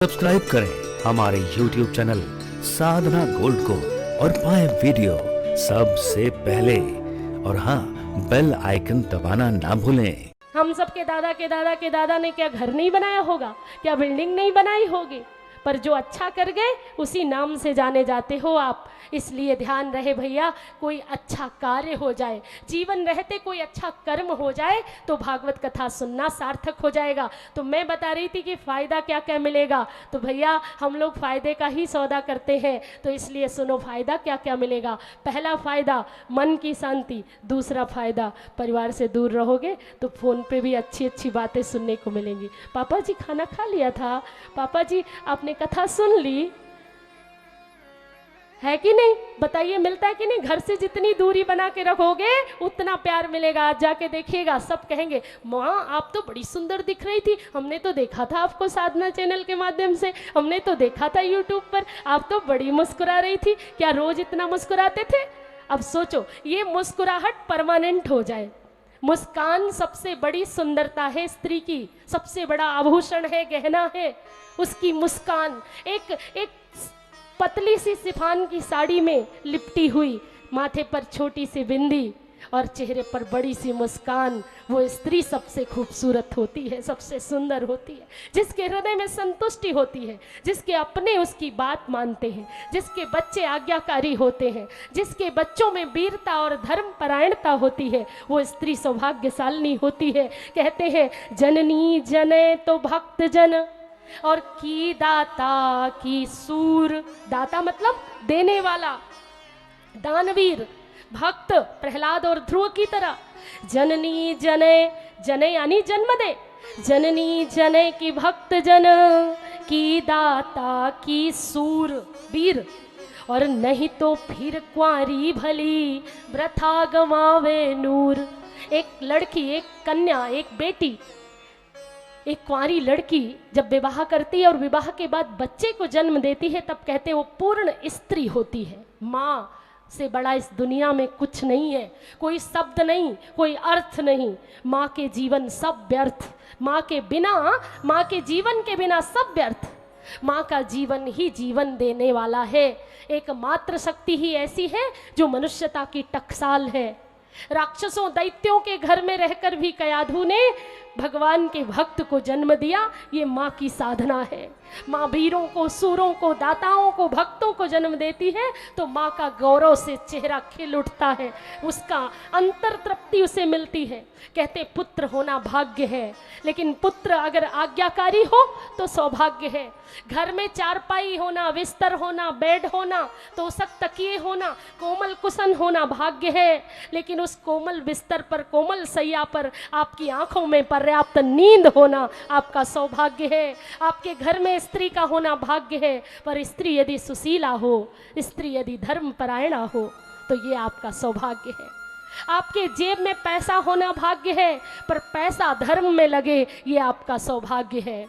Subscribe करें हमारे YouTube channel साधना gold को और पाएं वीडियो सबसे पहले। और हाँ, बेल आइकन दबाना ना भूलें। हम सबके दादा के दादा के दादा ने क्या घर नहीं बनाया होगा, क्या बिल्डिंग नहीं बनाई होगी, पर जो अच्छा कर गए उसी नाम से जाने जाते हो आप। इसलिए ध्यान रहे भैया, कोई अच्छा कार्य हो जाए, जीवन रहते कोई अच्छा कर्म हो जाए तो भागवत कथा सुनना सार्थक हो जाएगा। तो मैं बता रही थी कि फ़ायदा क्या क्या मिलेगा, तो भैया हम लोग फ़ायदे का ही सौदा करते हैं, तो इसलिए सुनो फ़ायदा क्या क्या मिलेगा। पहला फ़ायदा मन की शांति, दूसरा फ़ायदा परिवार से दूर रहोगे तो फ़ोन पे भी अच्छी अच्छी बातें सुनने को मिलेंगी। पापा जी खाना खा लिया था, पापा जी आपने कथा सुन ली है कि नहीं, बताइए मिलता है कि नहीं। घर से जितनी दूरी बना के रखोगे उतना प्यार मिलेगा। आज जाके देखिएगा, सब कहेंगे माँ आप तो बड़ी सुंदर दिख रही थी, हमने तो देखा था आपको साधना चैनल के माध्यम से, हमने तो देखा था यूट्यूब पर, आप तो बड़ी मुस्कुरा रही थी, क्या रोज इतना मुस्कुराते थे। अब सोचो ये मुस्कुराहट परमानेंट हो जाए। मुस्कान सबसे बड़ी सुंदरता है स्त्री की, सबसे बड़ा आभूषण है, गहना है उसकी मुस्कान। एक एक पतली सी सिफान की साड़ी में लिपटी हुई, माथे पर छोटी सी बिंदी और चेहरे पर बड़ी सी मुस्कान, वो स्त्री सबसे खूबसूरत होती है, सबसे सुंदर होती है। जिसके हृदय में संतुष्टि होती है, जिसके अपने उसकी बात मानते हैं, जिसके बच्चे आज्ञाकारी होते हैं, जिसके बच्चों में वीरता और धर्म परायणता होती है, वो स्त्री सौभाग्यशालिनी होती है। कहते हैं जननी जने तो भक्त जन और की दाता की सूर। दाता मतलब देने वाला, दानवीर, भक्त प्रहलाद और ध्रुव की तरह। जननी जने, जने यानी जन्म दे, जननी जने की भक्त जन की दाता की सूर वीर। और नहीं तो फिर कुंवारी भली वृथा गवावे नूर। एक लड़की, एक कन्या, एक बेटी, एक कुंवारी लड़की जब विवाह करती है और विवाह के बाद बच्चे को जन्म देती है, तब कहते हैं वो पूर्ण स्त्री होती है। माँ से बड़ा इस दुनिया में कुछ नहीं है, कोई शब्द नहीं, कोई अर्थ नहीं। माँ के जीवन सब व्यर्थ, माँ के बिना, माँ के जीवन के बिना सब व्यर्थ। माँ का जीवन ही जीवन देने वाला है। एक मात्र शक्ति ही ऐसी है जो मनुष्यता की टकसाल है। राक्षसों दैत्यों के घर में रहकर भी कयाधु ने भगवान के भक्त को जन्म दिया। ये माँ की साधना है। माँ वीरों को, सूरों को, दाताओं को, भक्तों को जन्म देती है तो माँ का गौरव से चेहरा खिल उठता है, उसका अंतर तृप्ति उसे मिलती है। कहते पुत्र होना भाग्य है, लेकिन पुत्र अगर आज्ञाकारी हो तो सौभाग्य है। घर में चारपाई होना, बिस्तर होना, बेड होना, तोशक तकिए होना, कोमल कुशन होना भाग्य है, लेकिन उस कोमल बिस्तर पर, कोमल सैया पर आपकी आंखों में पर्याप्त नींद होना आपका सौभाग्य है। आपके घर में स्त्री का होना भाग्य है, पर स्त्री यदि सुशीला हो, स्त्री यदि धर्म परायणा हो तो ये आपका सौभाग्य है। आपके जेब में पैसा होना भाग्य है, पर पैसा धर्म में लगे ये आपका सौभाग्य है।